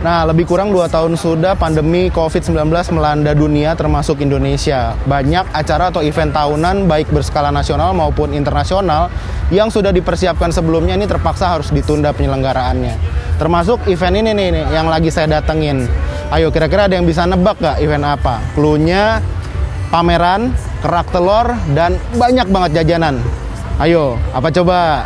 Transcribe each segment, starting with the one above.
Nah, lebih kurang 2 tahun sudah pandemi COVID-19 melanda dunia termasuk Indonesia. Banyak acara atau event tahunan baik berskala nasional maupun internasional yang sudah dipersiapkan sebelumnya ini terpaksa harus ditunda penyelenggaraannya. Termasuk event ini nih yang lagi saya datengin. Ayo, kira-kira ada yang bisa nebak gak event apa? Cluenya pameran, kerak telur, dan banyak banget jajanan. Ayo, apa coba?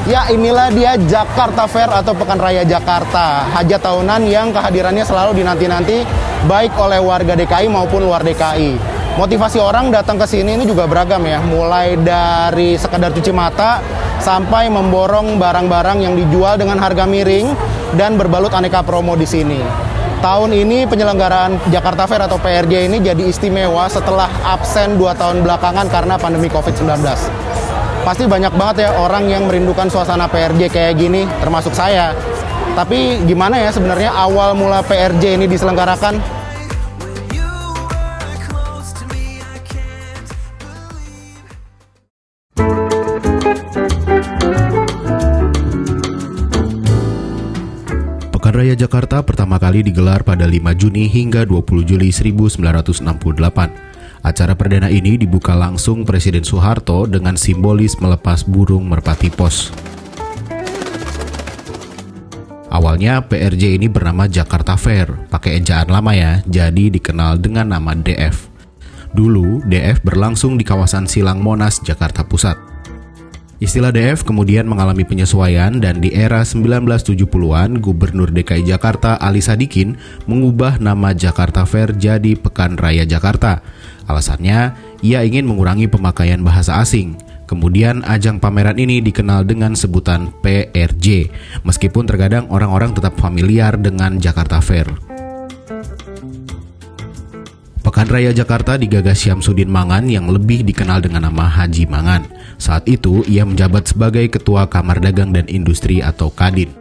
Ya, inilah dia Jakarta Fair atau Pekan Raya Jakarta. Hajat tahunan yang kehadirannya selalu dinanti-nanti baik oleh warga DKI maupun luar DKI. Motivasi orang datang ke sini ini juga beragam ya, mulai dari sekedar cuci mata sampai memborong barang-barang yang dijual dengan harga miring dan berbalut aneka promo di sini. Tahun ini penyelenggaraan Jakarta Fair atau PRJ ini jadi istimewa setelah absen 2 tahun belakangan karena pandemi COVID-19. Pasti banyak banget ya orang yang merindukan suasana PRJ kayak gini, termasuk saya. Tapi gimana ya sebenarnya awal mula PRJ ini diselenggarakan? Pekan Raya Jakarta pertama kali digelar pada 5 Juni hingga 20 Juli 1968. Acara perdana ini dibuka langsung Presiden Soeharto dengan simbolis melepas burung merpati pos. Awalnya PRJ ini bernama Jakarta Fair, pakai ejaan lama ya, jadi dikenal dengan nama DF. Dulu DF berlangsung di kawasan Silang Monas, Jakarta Pusat. Istilah DF kemudian mengalami penyesuaian dan di era 1970-an Gubernur DKI Jakarta Ali Sadikin mengubah nama Jakarta Fair jadi Pekan Raya Jakarta. Alasannya, ia ingin mengurangi pemakaian bahasa asing. Kemudian ajang pameran ini dikenal dengan sebutan PRJ, meskipun terkadang orang-orang tetap familiar dengan Jakarta Fair. Pekan Raya Jakarta digagas Syamsuddin Mangan yang lebih dikenal dengan nama Haji Mangan. Saat itu, ia menjabat sebagai Ketua Kamar Dagang dan Industri atau Kadin.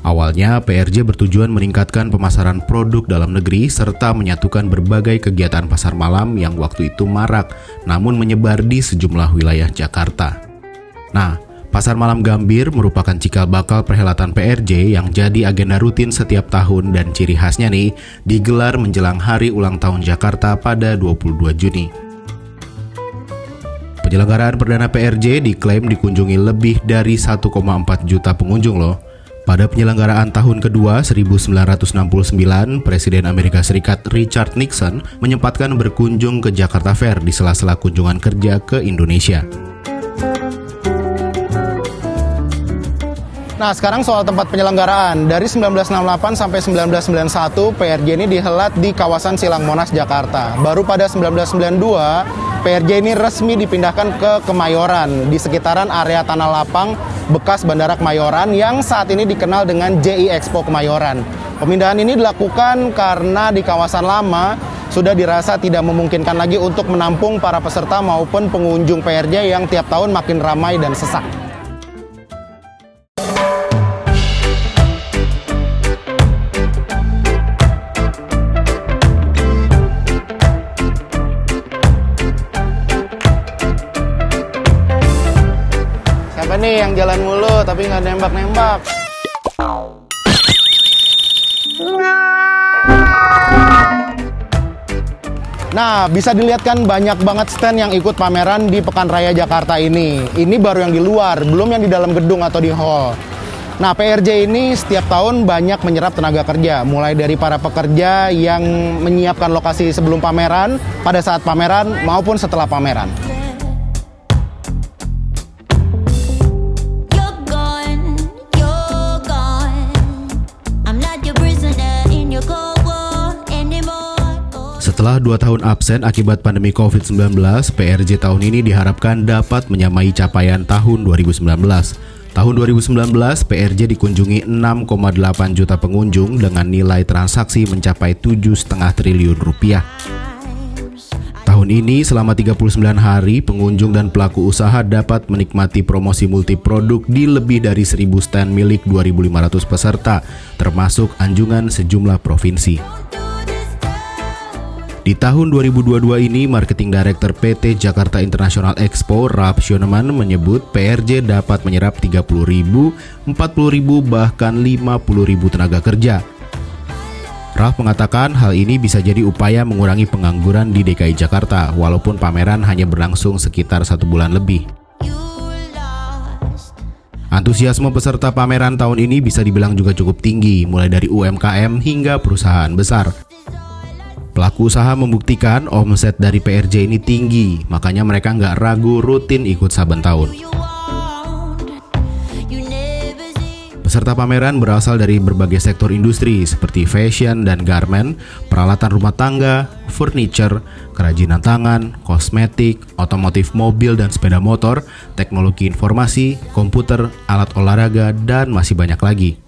Awalnya, PRJ bertujuan meningkatkan pemasaran produk dalam negeri serta menyatukan berbagai kegiatan pasar malam yang waktu itu marak, namun menyebar di sejumlah wilayah Jakarta. Nah, Pasar Malam Gambir merupakan cikal bakal perhelatan PRJ yang jadi agenda rutin setiap tahun dan ciri khasnya nih digelar menjelang hari ulang tahun Jakarta pada 22 Juni. Penyelenggaraan perdana PRJ diklaim dikunjungi lebih dari 1,4 juta pengunjung loh. Pada penyelenggaraan tahun kedua 1969, Presiden Amerika Serikat Richard Nixon menyempatkan berkunjung ke Jakarta Fair di sela-sela kunjungan kerja ke Indonesia. Nah, sekarang soal tempat penyelenggaraan. Dari 1968 sampai 1991, PRJ ini dihelat di kawasan Silang Monas, Jakarta. Baru pada 1992, PRJ ini resmi dipindahkan ke Kemayoran, di sekitaran area Tanah Lapang bekas Bandara Kemayoran yang saat ini dikenal dengan JI Expo Kemayoran. Pemindahan ini dilakukan karena di kawasan lama sudah dirasa tidak memungkinkan lagi untuk menampung para peserta maupun pengunjung PRJ yang tiap tahun makin ramai dan sesak. Siapa nih yang jalan mulu tapi nggak nembak-nembak? Nah, bisa dilihat kan banyak banget stand yang ikut pameran di Pekan Raya Jakarta ini. Ini baru yang di luar, belum yang di dalam gedung atau di hall. Nah, PRJ ini setiap tahun banyak menyerap tenaga kerja, mulai dari para pekerja yang menyiapkan lokasi sebelum pameran, pada saat pameran, maupun setelah pameran. Setelah 2 tahun absen akibat pandemi COVID-19, PRJ tahun ini diharapkan dapat menyamai capaian tahun 2019. Tahun 2019, PRJ dikunjungi 6,8 juta pengunjung dengan nilai transaksi mencapai 7,5 triliun rupiah. Tahun Tahun ini selama 39 hari, pengunjung dan pelaku usaha dapat menikmati promosi multiproduk di lebih dari 1.000 stand milik 2.500 peserta, termasuk anjungan sejumlah provinsi. Di tahun 2022 ini, Marketing Director PT Jakarta International Expo, Ralf Schoenemann, menyebut PRJ dapat menyerap 30.000, 40.000, bahkan 50.000 tenaga kerja. Ralf mengatakan hal ini bisa jadi upaya mengurangi pengangguran di DKI Jakarta, walaupun pameran hanya berlangsung sekitar 1 bulan lebih. Antusiasme peserta pameran tahun ini bisa dibilang juga cukup tinggi, mulai dari UMKM hingga perusahaan besar. Pelaku usaha membuktikan omset dari PRJ ini tinggi, makanya mereka nggak ragu rutin ikut saben tahun. Peserta pameran berasal dari berbagai sektor industri seperti fashion dan garment, peralatan rumah tangga, furniture, kerajinan tangan, kosmetik, otomotif mobil dan sepeda motor, teknologi informasi, komputer, alat olahraga, dan masih banyak lagi.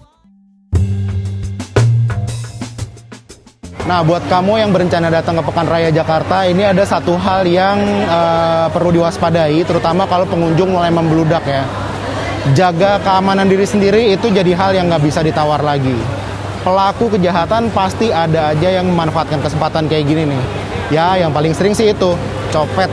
Nah, buat kamu yang berencana datang ke Pekan Raya Jakarta, ini ada satu hal yang perlu diwaspadai, terutama kalau pengunjung mulai membludak ya. Jaga keamanan diri sendiri itu jadi hal yang nggak bisa ditawar lagi. Pelaku kejahatan pasti ada aja yang memanfaatkan kesempatan kayak gini nih. Ya, yang paling sering sih itu, copet.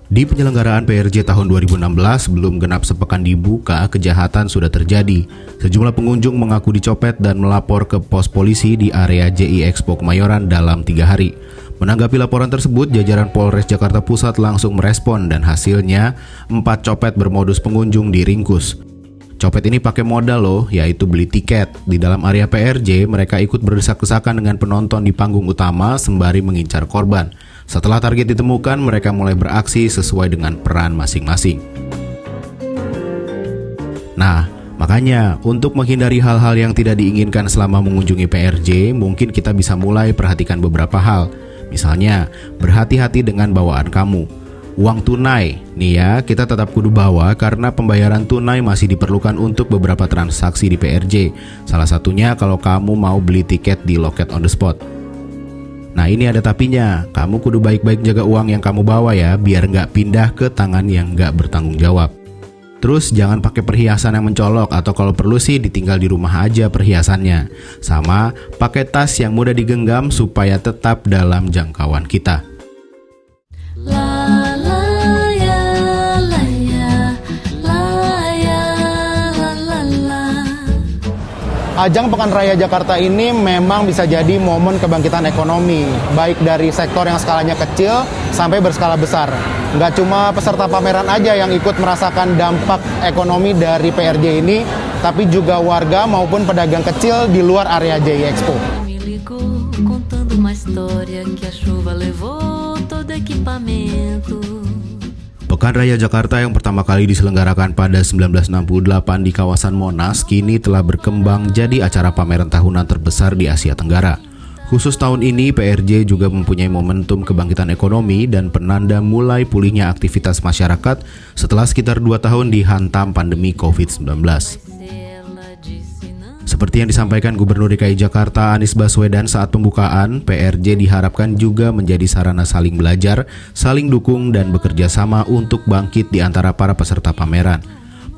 Di penyelenggaraan PRJ tahun 2016, belum genap sepekan dibuka, kejahatan sudah terjadi. Sejumlah pengunjung mengaku dicopet dan melapor ke pos polisi di area JI Expo Kemayoran dalam 3 hari. Menanggapi laporan tersebut, jajaran Polres Jakarta Pusat langsung merespon dan hasilnya 4 copet bermodus pengunjung diringkus. Copet ini pakai modal loh, yaitu beli tiket. Di dalam area PRJ, mereka ikut berdesak-desakan dengan penonton di panggung utama sembari mengincar korban. Setelah target ditemukan, mereka mulai beraksi sesuai dengan peran masing-masing. Nah, makanya untuk menghindari hal-hal yang tidak diinginkan selama mengunjungi PRJ, mungkin kita bisa mulai perhatikan beberapa hal. Misalnya, berhati-hati dengan bawaan kamu. Uang tunai, nih ya, kita tetap kudu bawa karena pembayaran tunai masih diperlukan untuk beberapa transaksi di PRJ. Salah satunya kalau kamu mau beli tiket di loket on the spot. Nah, ini ada tapinya, kamu kudu baik-baik jaga uang yang kamu bawa ya, biar nggak pindah ke tangan yang nggak bertanggung jawab. Terus jangan pakai perhiasan yang mencolok, atau kalau perlu sih ditinggal di rumah aja perhiasannya. Sama, pakai tas yang mudah digenggam supaya tetap dalam jangkauan kita. Ajang Pekan Raya Jakarta ini memang bisa jadi momen kebangkitan ekonomi, baik dari sektor yang skalanya kecil sampai berskala besar. Nggak cuma peserta pameran aja yang ikut merasakan dampak ekonomi dari PRJ ini, tapi juga warga maupun pedagang kecil di luar area JI Expo. Pekan Raya Jakarta yang pertama kali diselenggarakan pada 1968 di kawasan Monas kini telah berkembang jadi acara pameran tahunan terbesar di Asia Tenggara. Khusus tahun ini, PRJ juga mempunyai momentum kebangkitan ekonomi dan penanda mulai pulihnya aktivitas masyarakat setelah sekitar 2 tahun dihantam pandemi COVID-19. Seperti yang disampaikan Gubernur DKI Jakarta Anies Baswedan saat pembukaan, PRJ diharapkan juga menjadi sarana saling belajar, saling dukung, dan bekerja sama untuk bangkit di antara para peserta pameran.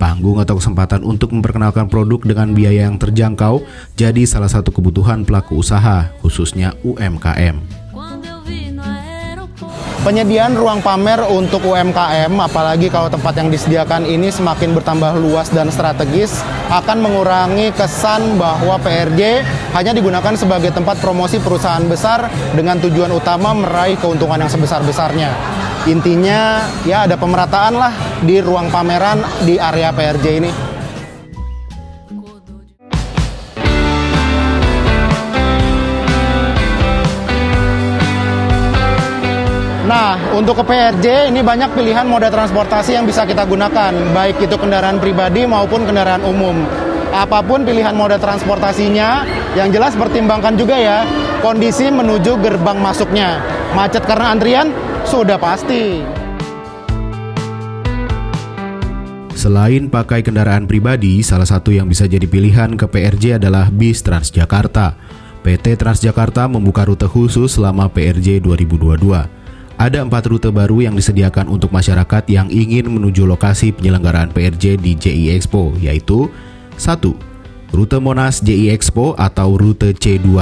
Panggung atau kesempatan untuk memperkenalkan produk dengan biaya yang terjangkau jadi salah satu kebutuhan pelaku usaha, khususnya UMKM. Penyediaan ruang pamer untuk UMKM, apalagi kalau tempat yang disediakan ini semakin bertambah luas dan strategis, akan mengurangi kesan bahwa PRJ hanya digunakan sebagai tempat promosi perusahaan besar dengan tujuan utama meraih keuntungan yang sebesar-besarnya. Intinya, ya ada pemerataan lah di ruang pameran di area PRJ ini. Nah, untuk ke PRJ ini banyak pilihan moda transportasi yang bisa kita gunakan, baik itu kendaraan pribadi maupun kendaraan umum. Apapun pilihan moda transportasinya, yang jelas pertimbangkan juga ya kondisi menuju gerbang masuknya. Macet karena antrian? Sudah pasti. Selain pakai kendaraan pribadi, salah satu yang bisa jadi pilihan ke PRJ adalah bis Transjakarta. PT Transjakarta membuka rute khusus selama PRJ 2022. Ada 4 rute baru yang disediakan untuk masyarakat yang ingin menuju lokasi penyelenggaraan PRJ di JI Expo, yaitu 1. Rute Monas JI Expo atau rute C2.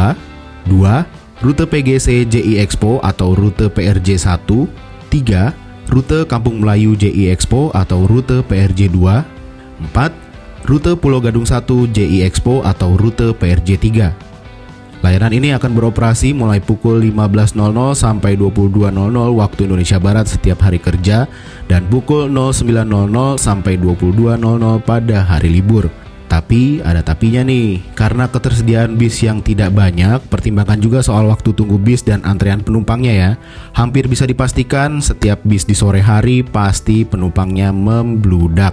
2. Rute PGC JI Expo atau rute PRJ 1. 3. Rute Kampung Melayu JI Expo atau rute PRJ 2. 4. Rute Pulau Gadung 1 JI Expo atau rute PRJ 3. Layanan ini akan beroperasi mulai pukul 15.00 sampai 22.00 waktu Indonesia Barat setiap hari kerja dan pukul 09.00 sampai 22.00 pada hari libur. Tapi ada tapinya nih, karena ketersediaan bis yang tidak banyak, pertimbangkan juga soal waktu tunggu bis dan antrean penumpangnya ya. Hampir bisa dipastikan setiap bis di sore hari pasti penumpangnya membludak.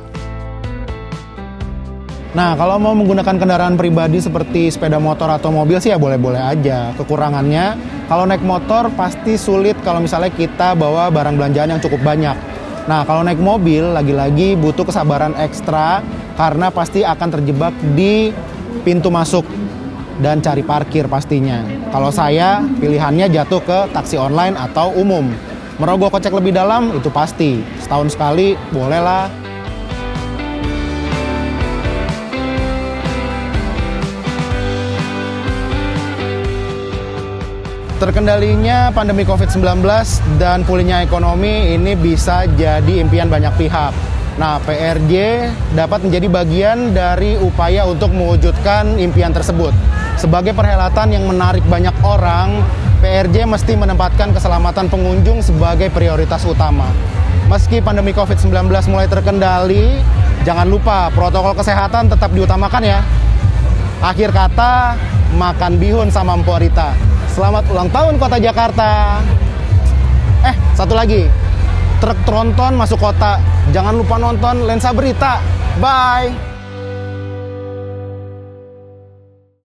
Nah, kalau mau menggunakan kendaraan pribadi seperti sepeda motor atau mobil sih ya boleh-boleh aja. Kekurangannya, kalau naik motor pasti sulit kalau misalnya kita bawa barang belanjaan yang cukup banyak. Nah, kalau naik mobil, lagi-lagi butuh kesabaran ekstra karena pasti akan terjebak di pintu masuk dan cari parkir pastinya. Kalau saya, pilihannya jatuh ke taksi online atau umum. Merogoh kocek lebih dalam, itu pasti. Setahun sekali, bolehlah. Terkendalinya pandemi COVID-19 dan pulihnya ekonomi ini bisa jadi impian banyak pihak. Nah, PRJ dapat menjadi bagian dari upaya untuk mewujudkan impian tersebut. Sebagai perhelatan yang menarik banyak orang, PRJ mesti menempatkan keselamatan pengunjung sebagai prioritas utama. Meski pandemi COVID-19 mulai terkendali, jangan lupa protokol kesehatan tetap diutamakan ya. Akhir kata, makan bihun sama Mpok Rita. Selamat ulang tahun Kota Jakarta. Satu lagi. Truk tronton masuk kota. Jangan lupa nonton Lensa Berita. Bye.